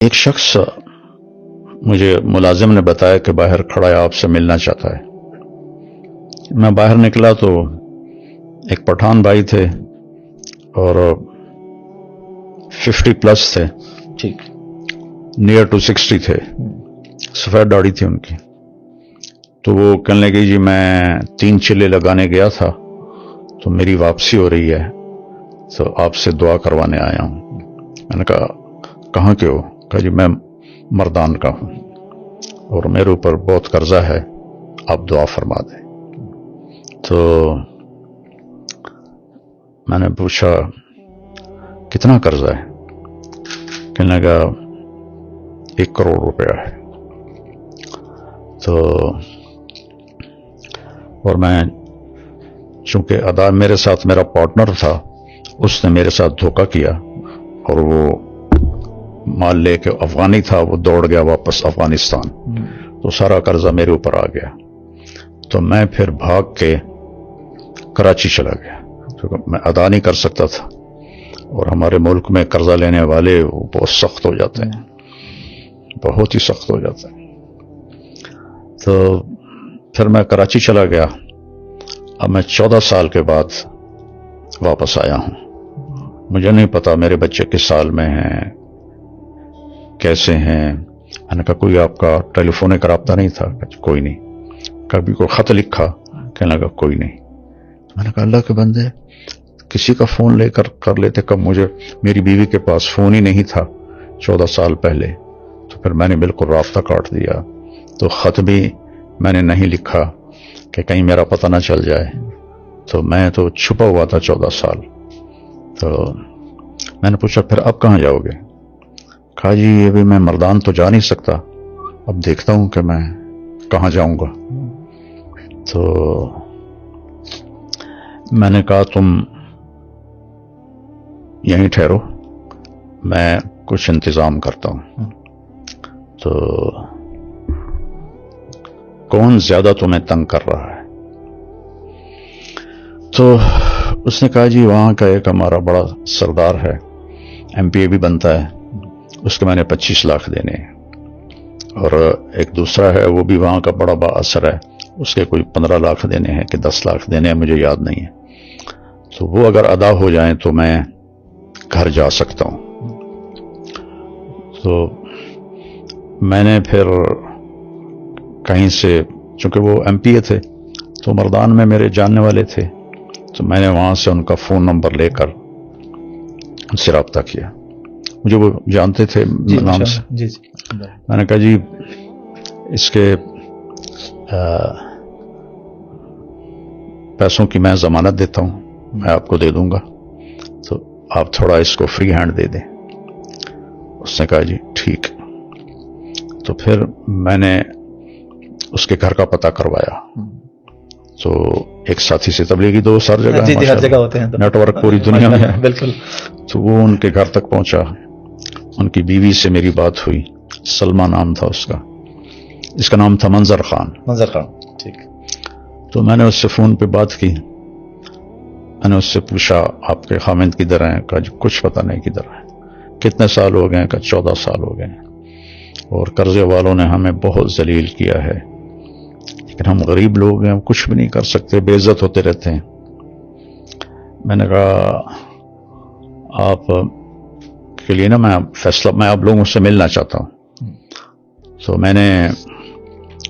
ایک شخص مجھے ملازم نے بتایا کہ باہر کھڑا ہے، آپ سے ملنا چاہتا ہے۔ میں باہر نکلا تو ایک پٹھان بھائی تھے اور 50+ تھے، ٹھیک، نیئر ٹو 60 تھے، سفید داڑھی تھی ان کی۔ تو وہ کہنے لگے جی میں 3 چلے لگانے گیا تھا تو میری واپسی ہو رہی ہے تو آپ سے دعا کروانے آیا ہوں۔ میں نے کہا کہاں کے ہو؟ کہا جی میں مردان کا ہوں اور میرے اوپر بہت قرضہ ہے، آپ دعا فرما دیں۔ تو میں نے پوچھا کتنا قرضہ ہے؟ کہنے لگا 1 کروڑ روپیہ ہے۔ تو اور میں چونکہ ادا میرے ساتھ میرا پارٹنر تھا، اس نے میرے ساتھ دھوکہ کیا اور وہ مال لے کے افغانی تھا، وہ دوڑ گیا واپس افغانستان، تو سارا قرضہ میرے اوپر آ گیا۔ تو میں پھر بھاگ کے کراچی چلا گیا کیونکہ میں ادا نہیں کر سکتا تھا، اور ہمارے ملک میں قرضہ لینے والے وہ بہت سخت ہو جاتے ہیں، بہت ہی سخت ہو جاتے ہیں۔ تو پھر میں کراچی چلا گیا۔ اب میں 14 سال کے بعد واپس آیا ہوں۔ مجھے نہیں پتا میرے بچے کس سال میں ہیں، کیسے ہیں۔ میں نے کہا کوئی آپ کا ٹیلی فونک رابطہ نہیں تھا؟ کوئی نہیں۔ کبھی کوئی خط لکھا؟ کہنے لگا کوئی نہیں۔ میں نے کہا اللہ کے بندے، کسی کا فون لے کر لیتے کب؟ مجھے میری بیوی کے پاس فون ہی نہیں تھا 14 سال پہلے، تو پھر میں نے بالکل رابطہ کاٹ دیا۔ تو خط بھی میں نے نہیں لکھا کہ کہیں میرا پتہ نہ چل جائے، تو میں تو چھپا ہوا تھا 14 سال۔ تو میں نے پوچھا پھر اب کہاں جاؤ گے؟ کہا جی ابھی میں مردان تو جا نہیں سکتا، اب دیکھتا ہوں کہ میں کہاں جاؤں گا۔ تو میں نے کہا تم یہیں ٹھہرو، میں کچھ انتظام کرتا ہوں۔ تو کون زیادہ تمہیں تنگ کر رہا ہے؟ تو اس نے کہا جی وہاں کا ایک ہمارا بڑا سردار ہے، MP بھی بنتا ہے، اس کے میں نے 25 لاکھ دینے ہیں، اور ایک دوسرا ہے وہ بھی وہاں کا بڑا با اثر ہے، اس کے کوئی 15 لاکھ دینے ہیں کہ 10 لاکھ دینے ہیں، مجھے یاد نہیں ہے۔ تو وہ اگر ادا ہو جائیں تو میں گھر جا سکتا ہوں۔ تو میں نے پھر کہیں سے، چونکہ وہ MP تھے تو مردان میں میرے جاننے والے تھے، تو میں نے وہاں سے ان کا فون نمبر لے کر ان سے رابطہ کیا۔ مجھے وہ جانتے تھے نام سے۔ جی میں نے کہا جی اس کے پیسوں کی میں ضمانت دیتا ہوں، میں آپ کو دے دوں گا، تو آپ تھوڑا اس کو فری ہینڈ دے دیں۔ اس نے کہا جی ٹھیک۔ تو پھر میں نے اس کے گھر کا پتہ کروایا، تو ایک ساتھی سے تبلیغی دوست ہر جگہ ہر جگہ ہوتے ہیں، نیٹ ورک پوری دنیا میں ہے، بالکل۔ تو وہ ان کے گھر تک پہنچا، ان کی بیوی سے میری بات ہوئی، سلمہ نام تھا اس کا، اس کا نام تھا منظر خان۔ ٹھیک۔ تو میں نے اس سے فون پہ بات کی، میں نے اس سے پوچھا آپ کے خامند کدھر ہیں؟ کہا جی کچھ پتہ نہیں کدھر ہے۔ کتنے سال ہو گئے؟ کہا 14 سال ہو گئے، اور قرضے والوں نے ہمیں بہت ذلیل کیا ہے، لیکن ہم غریب لوگ ہیں، ہم کچھ بھی نہیں کر سکتے، بے عزت ہوتے رہتے ہیں۔ میں نے کہا آپ کے لیے نا میں فیصلہ، میں آپ لوگوں سے ملنا چاہتا ہوں۔ تو میں نے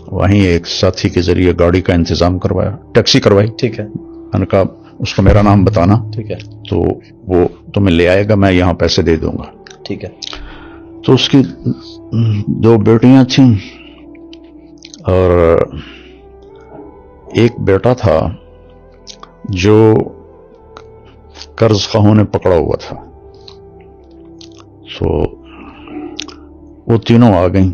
وہیں ایک ساتھی کے ذریعے گاڑی کا انتظام کروایا، ٹیکسی کروائی۔ ٹھیک ہے۔ میں نے کہا اس کو میرا نام بتانا، ٹھیک ہے، تو وہ تمہیں لے آئے گا، میں یہاں پیسے دے دوں گا۔ ٹھیک ہے۔ تو اس کی 2 بیٹیاں تھیں اور ایک بیٹا تھا جو قرض خواہوں نے پکڑا ہوا تھا۔ تو وہ تینوں آ گئیں،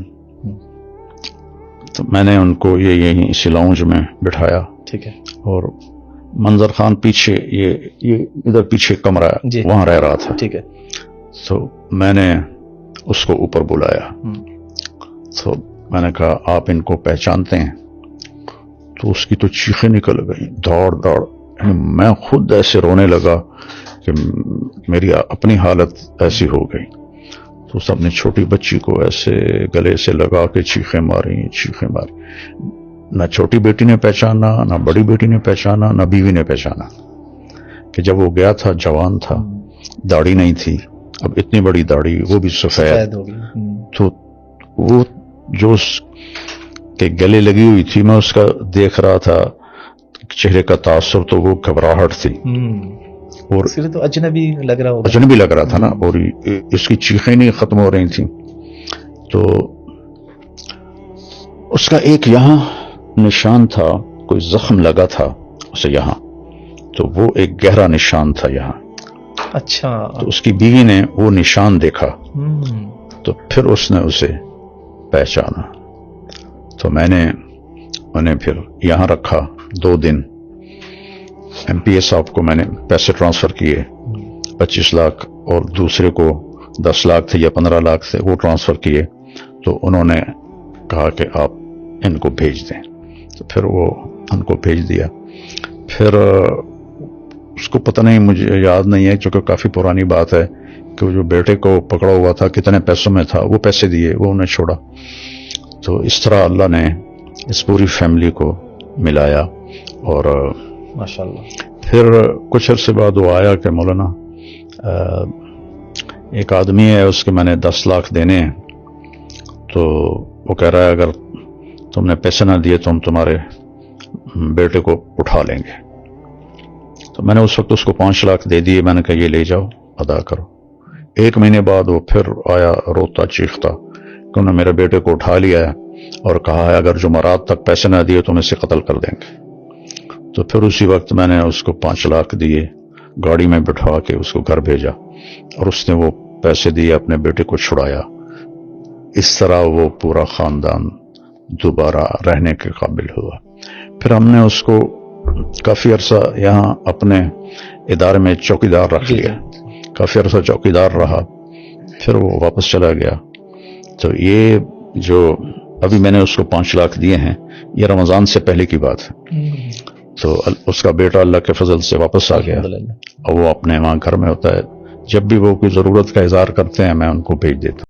تو میں نے ان کو یہیں اسی لاؤنج میں بٹھایا، ٹھیک ہے، اور منظر خان پیچھے یہ ادھر پیچھے کمرہ جی وہاں رہ رہا تھا۔ ٹھیک ہے۔ تو میں نے اس کو اوپر بلایا، تو میں نے کہا آپ ان کو پہچانتے ہیں؟ تو اس کی تو چیخیں نکل گئیں، دوڑ، میں خود ایسے رونے لگا کہ میری اپنی حالت ایسی ہو گئی۔ تو تو اس نے اپنی چھوٹی بچی کو ایسے گلے سے لگا کے چیخیں ماری. نہ چھوٹی بیٹی نے پہچانا، نہ بڑی بیٹی نے پہچانا، نہ بیوی نے پہچانا کہ جب وہ گیا تھا جوان تھا، داڑھی نہیں تھی، اب اتنی بڑی داڑھی، وہ بھی سفید. تو وہ جو اس کے گلے لگی ہوئی تھی، میں اس کا دیکھ رہا تھا چہرے کا تاثر، تو وہ گھبراہٹ تھی اور تو اجنبی لگ رہا ہوگا، اجنبی لگ رہا تھا نا، اور اس کی چیخیں نہیں ختم ہو رہی تھیں. تو اس کا ایک یہاں نشان تھا، کوئی زخم لگا تھا اسے یہاں، تو وہ ایک گہرا نشان تھا یہاں. اچھا. تو اس کی بیوی نے وہ نشان دیکھا تو پھر اس نے اسے پہچانا. تو میں نے انہیں پھر یہاں رکھا 2 دن. ایم پی اے صاحب کو میں نے پیسے ٹرانسفر کیے 25 لاکھ، اور دوسرے کو 10 لاکھ تھے یا 15 لاکھ تھے، وہ ٹرانسفر کیے. تو انہوں نے کہا کہ آپ ان کو بھیج دیں، تو پھر وہ ان کو بھیج دیا. پھر اس کو پتہ نہیں، مجھے یاد نہیں ہے چونکہ کافی پرانی بات ہے، کہ جو بیٹے کو پکڑا ہوا تھا کتنے پیسوں میں تھا، وہ پیسے دیے، وہ انہیں چھوڑا. تو اس طرح اللہ نے اس پوری فیملی کو ملایا. اور ماشاءاللہ. پھر کچھ عرصے بعد وہ آیا کہ مولانا ایک آدمی ہے، اس کے میں نے 10 لاکھ دینے ہیں، تو وہ کہہ رہا ہے اگر تم نے پیسے نہ دیے تو ہم تمہارے بیٹے کو اٹھا لیں گے. تو میں نے اس وقت اس کو 5 لاکھ دے دیے. میں نے کہا یہ لے جاؤ، ادا کرو. 1 مہینے بعد وہ پھر آیا روتا چیختا کہ انہوں نے میرے بیٹے کو اٹھا لیا ہے اور کہا ہے اگر جمعرات تک پیسے نہ دیے تو ہم اسے قتل کر دیں گے. تو پھر اسی وقت میں نے اس کو 5 لاکھ دیے، گاڑی میں بٹھا کے اس کو گھر بھیجا، اور اس نے وہ پیسے دیے، اپنے بیٹے کو چھڑایا. اس طرح وہ پورا خاندان دوبارہ رہنے کے قابل ہوا. پھر ہم نے اس کو کافی عرصہ یہاں اپنے ادارے میں چوکیدار رکھ لیا، کافی عرصہ چوکیدار رہا. پھر وہ واپس چلا گیا. تو یہ جو ابھی میں نے اس کو 5 لاکھ دیے ہیں، یہ رمضان سے پہلے کی بات ہے. تو اس کا بیٹا اللہ کے فضل سے واپس آ گیا، اور وہ اپنے وہاں گھر میں ہوتا ہے. جب بھی وہ کوئی ضرورت کا اظہار کرتے ہیں میں ان کو بھیج دیتا ہوں.